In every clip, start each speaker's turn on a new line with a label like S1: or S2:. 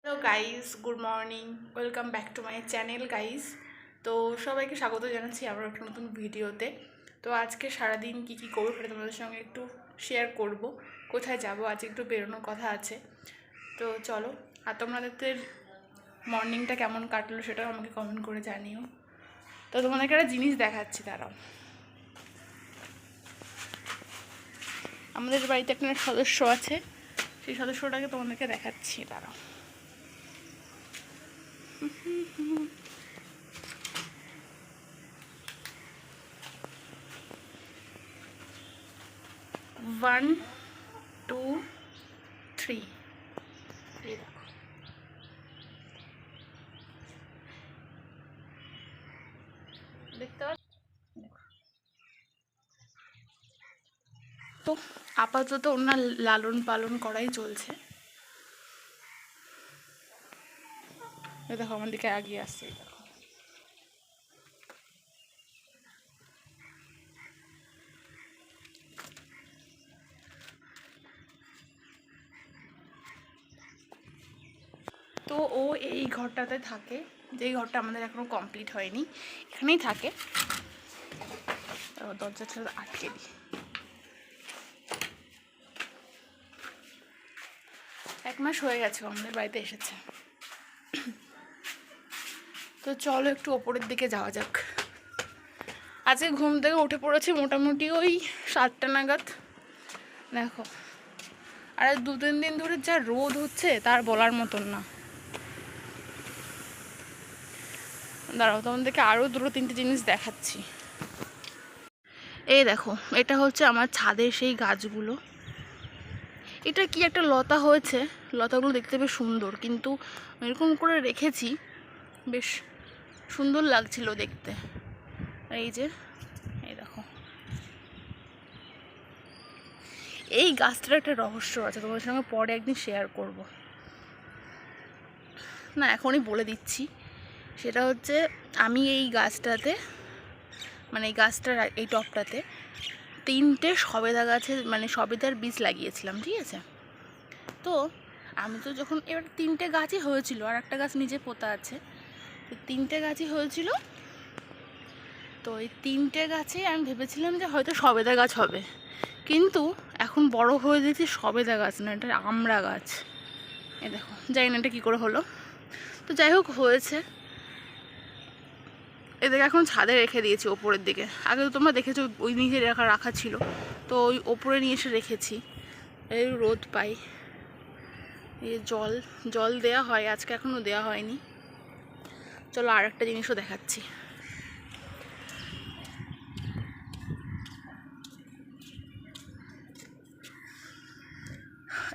S1: Hello guys, good morning. Welcome back to my channel guys. তো সবাইকে স্বাগত জানাচ্ছি আমার একটা নতুন ভিডিওতে। তো আজকে সারাদিন কী কী করবো সেটা তোমাদের সঙ্গে একটু শেয়ার করব। কোথায় যাব, আজকে একটু বেরোনোর কথা আছে। তো চলো, আর তোমাদের মর্নিংটা কেমন কাটলো সেটাও আমাকে কমেন্ট করে জানিও। তো তোমাদেরকে একটা জিনিস দেখাচ্ছি, দাঁড়াও। আমাদের বাড়িতে একটা সদস্য আছে, সেই সদস্যটাকে তোমাদেরকে দেখাচ্ছি, দাঁড়াও। One, two, three. এই দেখো, দেখতে পাচ্ছ? তো আপাতত ওনার লালন পালন করাই চলছে। এই দেখো আমার দিকে এগিয়ে আসছে, এই দেখো। তো ও এই ঘরটাতে থাকে, যেই ঘরটা আমাদের এখনো কমপ্লিট হয়নি, এখানেই থাকে। দরজাটা আটকে দিই। এক মাস হয়ে গেছে আমাদের বাড়িতে এসেছে। তো চলো একটু ওপরের দিকে যাওয়া যাক। আজকে ঘুম থেকে উঠে পড়েছি মোটামুটি ওই 7টা নাগাদ। দেখো, আর 2-3 দিন ধরে যা রোদ হচ্ছে তার বলার মতন না। দাঁড়াও, তোমাদেরকে আরও 2-3টে জিনিস দেখাচ্ছি। এই দেখো, এটা হচ্ছে আমার ছাদের সেই গাছগুলো। এটা কি একটা লতা হয়েছে, লতাগুলো দেখতে বেশ সুন্দর, কিন্তু এরকম করে রেখেছি, বেশ সুন্দর লাগছিল দেখতে। এই যে, এই দেখো, এই গাছটার একটা রহস্য আছে, তোমাদের সঙ্গে পরে একদিন শেয়ার করব। না, এখনই বলে দিচ্ছি। সেটা হচ্ছে, আমি এই গাছটাতে, মানে এই গাছটার এই টবটাতে 3টে সবেদা গাছের মানে সবেদার বীজ লাগিয়েছিলাম, ঠিক আছে? তো আমি তো যখন এবার 3টে গাছই হয়েছিল, আর একটা গাছ নিজে পোতা আছে, 3টে গাছই হয়েছিল। তো এই 3টে গাছেই আমি ভেবেছিলাম যে হয়তো সবেদা গাছ হবে, কিন্তু এখন বড় হয়ে দেখছি সবেদা গাছ না, এটা আমড়া গাছ। এ দেখো, জানি না এটা কী করে হলো। তো যাই হোক, হয়েছে। এদেরকে এখন ছাদে রেখে দিয়েছি ওপরের দিকে। আগে তো তোমরা দেখেছো ওই নিচে রাখা ছিল, তো ওই ওপরে নিয়ে এসে রেখেছি। এই রোদ পাই, এই জল দেয়া হয়, আজকে এখনও দেওয়া হয়নি। চলো আর একটা জিনিসও দেখাচ্ছি।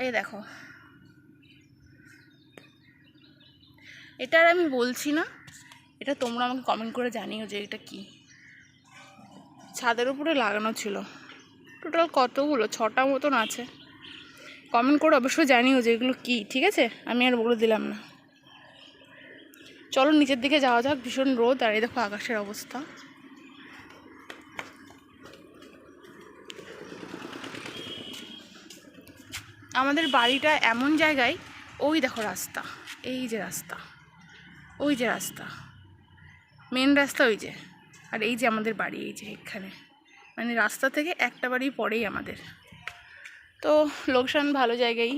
S1: এই দেখো, এটা আর আমি বলছি না, এটা তোমরা আমাকে কমেন্ট করে জানিও যে এটা কি। ছাদের উপরে লাগানো ছিল, টোটাল কতগুলো, 6টা মতন আছে। কমেন্ট করে অবশ্যই জানিও যে এগুলো কী, ঠিক আছে? আমি আর বলে দিলাম না। চলো নিচের দিকে যাওয়া যাক, ভীষণ রোদ, আর এই দেখো আকাশের অবস্থা। আমাদের বাড়িটা এমন জায়গায়, ওই দেখো রাস্তা, এই যে রাস্তা, ওই যে রাস্তা, মেন রাস্তা ওই যে, আর এই যে আমাদের বাড়ি, এই যে এখানে, মানে রাস্তা থেকে একটা বাড়ি পরেই আমাদের। তো লোকেশন ভালো জায়গায়।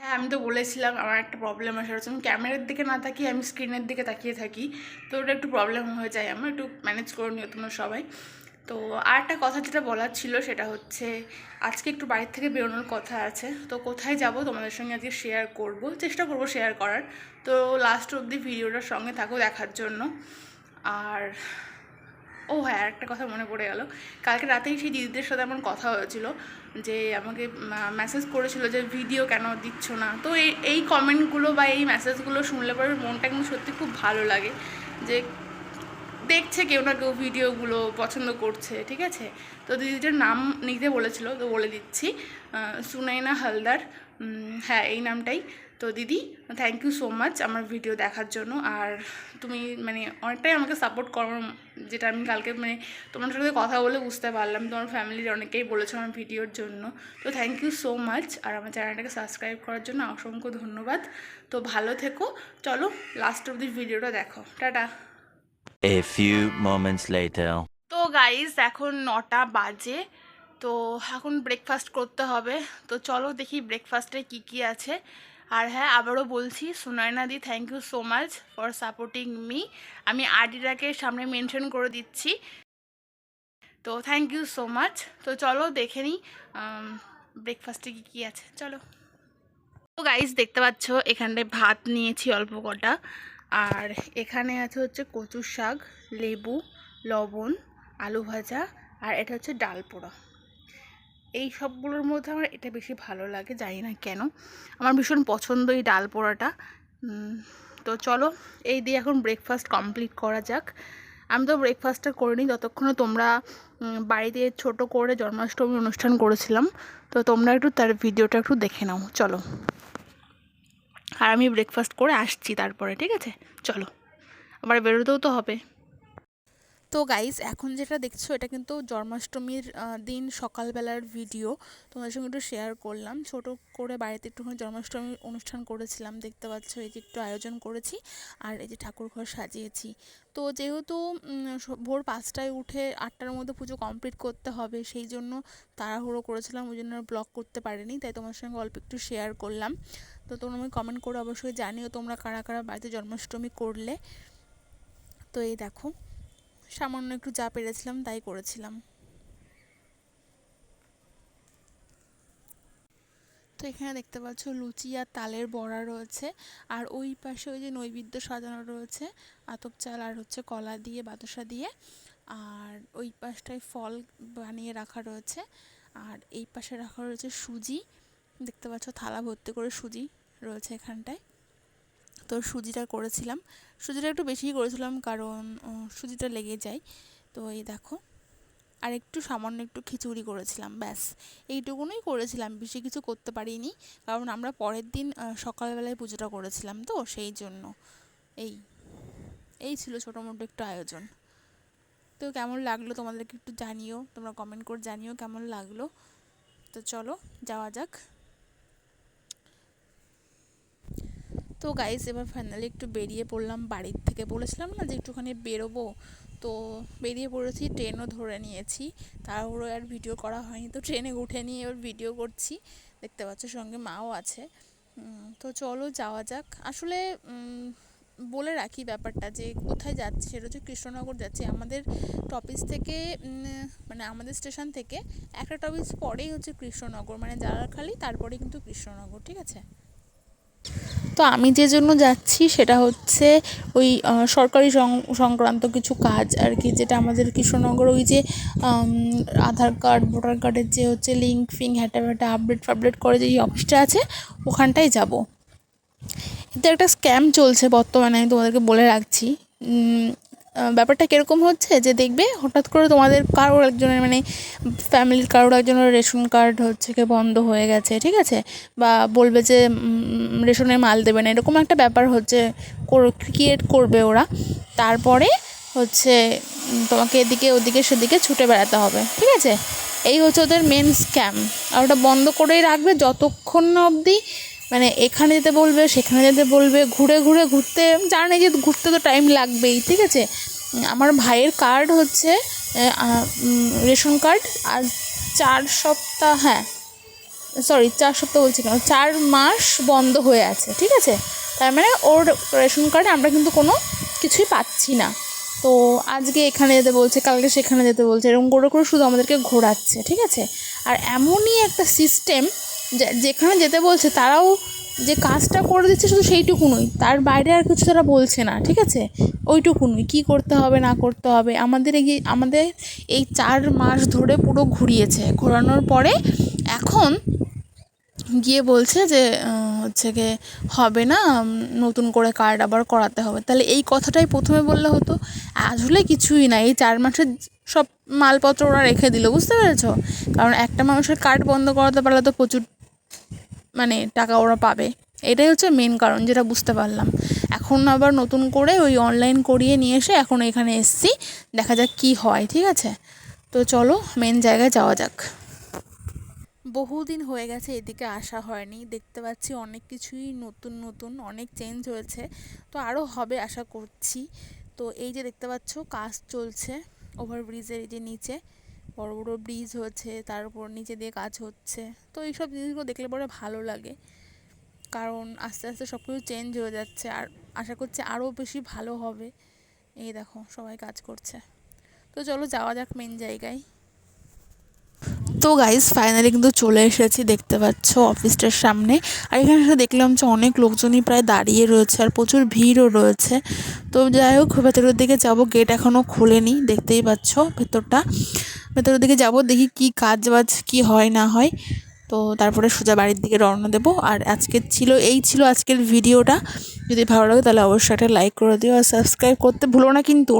S1: হ্যাঁ, আমি তো বলেছিলাম আমার একটা প্রবলেম আছে, হচ্ছে আমি ক্যামেরার দিকে না তাকিয়ে আমি স্ক্রিনের দিকে তাকিয়ে থাকি, তো ওটা একটু প্রবলেম হয়ে যায় আমার, একটু ম্যানেজ করে নিও তোমরা সবাই। তো আর একটা কথা যেটা বলার ছিল সেটা হচ্ছে, আজকে একটু বাড়ির থেকে বেরোনোর কথা আছে। তো কোথায় যাব তোমাদের সঙ্গে আজকে শেয়ার করব, চেষ্টা করব শেয়ার করার। তো লাস্ট অবধি ভিডিওটার সঙ্গে থাকো দেখার জন্য। আর ও হ্যাঁ, একটা কথা মনে পড়ে গেল, কালকে রাতেই সেই দিদিদের সাথে আমার কথা হয়েছিল, যে আমাকে মেসেজ করেছিল যে ভিডিও কেন দিচ্ছ না। তো এই কমেন্টগুলো বা এই মেসেজগুলো শুনলে পরে মনটা কিন্তু সত্যি খুব ভালো লাগে, যে দেখছে কেউ না কেউ ভিডিওগুলো পছন্দ করছে, ঠিক আছে। তো দিদিটার নাম নিতে বলেছিল, তো বলে দিচ্ছি, সুনাইনা হালদার, হ্যাঁ এই নামটাই। তো দিদি থ্যাংক ইউ সো মাচ আমার ভিডিও দেখার জন্য। আর তুমি মানে অনেকটাই আমাকে সাপোর্ট করো, যেটা আমি কালকে মানে তোমার সাথে কথা বলে বুঝতে পারলাম। তোমার ফ্যামিলির অনেকেই বলেছো আমার ভিডিওর জন্য, তো থ্যাংক ইউ সো মাচ। আর আমার চ্যানেলটাকে সাবস্ক্রাইব করার জন্য অসংখ্য ধন্যবাদ। তো ভালো থেকো, চলো লাস্ট অব্দি ভিডিওটা দেখো, tata.
S2: A few moments later.
S1: তো গাইস এখন 9টা বাজে, তো এখন ব্রেকফাস্ট করতে হবে। তো চলো দেখি ব্রেকফাস্টে কি কি আছে। আর হ্যাঁ আবারও বলছি, সুনয়না দি thank you so much for supporting me. আমি আইডিটাকে সামনে মেনশন করে দিচ্ছি, তো থ্যাংক ইউ সো মাচ। তো চলো দেখে নিই ব্রেকফাস্টে কি কি আছে, চলো। তো গাইস দেখতে পাচ্ছ এখানটায় ভাত নিয়েছি অল্প কটা, আর এখানে আছে হচ্ছে কচুর শাক, লেবু, লবণ, আলু ভাজা, আর এটা হচ্ছে ডাল পোড়া। এই সবগুলোর মধ্যে আমার এটা বেশি ভালো লাগে, জানি না কেন, আমার ভীষণ পছন্দ এই ডাল পোড়াটা। তো চলো এই দিয়ে এখন ব্রেকফাস্ট কমপ্লিট করা যাক। আমি তো ব্রেকফাস্টটা করিনি যতক্ষণে তোমরা বাড়িতে ছোট করে জন্মাষ্টমী অনুষ্ঠান করেছিলাম, তো তোমরা একটু তার ভিডিওটা একটু দেখে নাও, চলো। আর আমি ব্রেকফাস্ট করে আসছি তারপরে, ঠিক আছে, চলো, আবার বেরোতেও তো হবে। তো গাইস এখন যেটা দেখছো এটা কিন্তু জন্মাষ্টমীর দিন সকালবেলার ভিডিও, তোমাদের সঙ্গে একটু শেয়ার করলাম। ছোট করে বাড়িতে একটুখানি জন্মাষ্টমীর অনুষ্ঠান করেছিলাম, দেখতে পাচ্ছ এই যে একটু আয়োজন করেছি, আর এই যে ঠাকুর ঘর সাজিয়েছি। তো যেহেতু ভোর 5টায় উঠে 8টার মধ্যে পুজো কমপ্লিট করতে হবে, সেই জন্য তাড়াহুড়ো করেছিলাম, ওই জন্য ব্লগ করতে পারিনি, তাই তোমার সঙ্গে অল্প একটু শেয়ার করলাম। তো তোমরা আমি কমেন্ট করে অবশ্যই জানিও তোমরা কারা কারা বাড়িতে জন্মাষ্টমী করলে। তো এই দেখো সামান্য একটু যা পেরেছিলাম তাই করেছিলাম। তো এখানে দেখতে পাচ্ছ লুচি আর তালের বড়া রয়েছে, আর ওই পাশে ওই যে নৈবেদ্য সাজানো রয়েছে আতপ চাল আর হচ্ছে কলা দিয়ে বাতাসা দিয়ে, আর ওই পাশটায় ফল বানিয়ে রাখা রয়েছে, আর এই পাশে রাখা রয়েছে সুজি। দেখতে পাচ্ছ থালা ভর্তি করে সুজি রয়েছে এখানটায়। তো সুজিটা করেছিলাম, সুজিটা একটু বেশিই করেছিলাম কারণ সুজিটা লেগে যায়। তো এই দেখো, আর একটু সামান্য একটু খিচুড়ি করেছিলাম, ব্যাস এইটুকুনই করেছিলাম, বেশি কিছু করতে পারিনি, কারণ আমরা পরের দিন সকালবেলায় পুজোটা করেছিলাম, তো সেই জন্য এই এই ছিল ছোটো মোটো একটু আয়োজন। তো কেমন লাগলো তোমাদেরকে একটু জানিও, তোমরা কমেন্ট করে জানিও কেমন লাগলো। তো চলো যাওয়া যাক। তো গাইস এবার ফাইনালি একটু বেরিয়ে পড়লাম বাড়ির থেকে, বলেছিলাম না যে একটুখানি বেরোবো, তো বেরিয়ে পড়েছি, ট্রেনও ধরে নিয়েছি, তারপরে আর ভিডিও করা হয়নি, তো ট্রেনে উঠে নিয়ে এবার ভিডিও করছি, দেখতে পাচ্ছ সঙ্গে মাও আছে। তো চলো যাওয়া যাক। আসলে বলে রাখি ব্যাপারটা যে কোথায় যাচ্ছি, সেটা হচ্ছে কৃষ্ণনগর যাচ্ছি। আমাদের টপিস থেকে মানে আমাদের স্টেশন থেকে একটা টপিস পরেই হচ্ছে কৃষ্ণনগর, মানে জালালখালি, তারপরে কিন্তু কৃষ্ণনগর, ঠিক আছে। তো আমি যে জন্য যাচ্ছি সেটা হচ্ছে ওই সরকারি সংক্রান্ত কিছু কাজ আর কি, যেটা আমাদের কৃষ্ণনগর ওই যে আধার কার্ড ভোটার কার্ডের যে হচ্ছে লিঙ্ক ফিঙ্ক হ্যাটা ভ্যাটা আপডেট ফাপডেট করে যে অফিসটা আছে ওখানটায় যাব। এতে একটা স্ক্যাম চলছে বর্তমানে, আমি তোমাদেরকে বলে রাখছি। ব্যাপারটা কীরকম হচ্ছে যে দেখবে হঠাৎ করে তোমাদের কারোর একজনের মানে ফ্যামিলির কারোর একজনের রেশন কার্ড হচ্ছে কি বন্ধ হয়ে গেছে, ঠিক আছে, বা বলবে যে রেশনের মাল দেবে না, এরকম একটা ব্যাপার হচ্ছে ক্রিয়েট করবে ওরা। তারপরে হচ্ছে তোমাকে এদিকে ওদিকে সেদিকে ছুটে বেড়াতে হবে, ঠিক আছে। এই হচ্ছে ওদের মেন স্ক্যাম, আর ওটা বন্ধ করেই রাখবে যতক্ষণ না অবধি মানে এখানে যেতে বলবে সেখানে যেতে বলবে, ঘুরে ঘুরে ঘুরতে, জানে যে ঘুরতে তো টাইম লাগবেই, ঠিক আছে। আমার ভাইয়ের কার্ড হচ্ছে রেশন কার্ড আর 4 সপ্তাহ, হ্যাঁ সরি 4 সপ্তাহ বলছি কেন, 4 মাস বন্ধ হয়ে আছে, ঠিক আছে। তার মানে ওর রেশন কার্ডে আমরা কিন্তু কোনো কিছুই পাচ্ছি না। তো আজকে এখানে যেতে বলছে, কালকে সেখানে যেতে বলছে, এরকম করে করে শুধু আমাদেরকে ঘোরাচ্ছে, ঠিক আছে। আর এমনই একটা সিস্টেম যেখানে যেতে বলছে তারাও যে কাজটা করে দিচ্ছে শুধু সেইটুকুনই, তার বাইরে আর কিছু তারা বলছে না, ঠিক আছে। ওইটুকুনই কী করতে হবে না করতে হবে আমাদের এই 4 মাস ধরে পুরো ঘুরিয়েছে, ঘোরানোর পরে এখন গিয়ে বলছে যে হচ্ছে গিয়ে হবে না, নতুন করে কার্ড আবার করাতে হবে। তাহলে এই কথাটাই প্রথমে বললে হতো। আসলে কিছুই না, এই 4 মাসের সব মালপত্র ওরা রেখে দিল, বুঝতে পেরেছো? কারণ একটা মানুষের কার্ড বন্ধ করাতে পারলে তো প্রচুর মানে টাকা ওরা পাবে। এটাই হচ্ছে মেন কারণ, যেটা বুঝতে পারলাম। এখন আবার নতুন করে ওই অনলাইন করিয়ে নিয়ে এসে এখন এখানে এসছি, দেখা যাক কি হয়, ঠিক আছে? তো চলো মেন জায়গায় যাওয়া যাক। বহুদিন হয়ে গেছে এদিকে আসা হয়নি, দেখতে পাচ্ছি অনেক কিছুই নতুন নতুন, অনেক চেঞ্জ হয়েছে। তো আরও হবে আশা করছি। তো এই যে দেখতে পাচ্ছ কাজ চলছে ওভারব্রিজের, এই যে নিচে বড় বড় ব্রিজ হচ্ছে, তার উপর নিচে দিয়ে কাজ হচ্ছে। তো এইসব জিনিসগুলো দেখলে পরে ভালো লাগে, কারণ আস্তে আস্তে সব কিছু চেঞ্জ হয়ে যাচ্ছে, আর আশা করছি আরও বেশি ভালো হবে। এই দেখো সবাই কাজ করছে। তো চলো যাওয়া যাক মেন জায়গায়। তো গাইস ফাইনালি কিন্তু চলে এসেছি, দেখতে পাচ্ছ অফিসটার সামনে। আর এখানে এসে দেখলাম যে অনেক লোকজনই প্রায় দাঁড়িয়ে রয়েছে, আর প্রচুর ভিড়ও রয়েছে। তো যাই হোক ভেতরের দিকে যাব, গেট এখনও খোলেনি, দেখতেই পাচ্ছ ভেতরটা। ভেতরের দিকে যাব, দেখি কি কাজ বাজ কি হয় না হয়। তো তারপরে সোজা বাড়ির দিকে রওনা দেবো। আর এই ছিল আজকের ভিডিওটা। যদি ভালো লাগে তাহলে অবশ্যই একটা লাইক করে দিও, আর সাবস্ক্রাইব করতে ভুলো না কিন্তু।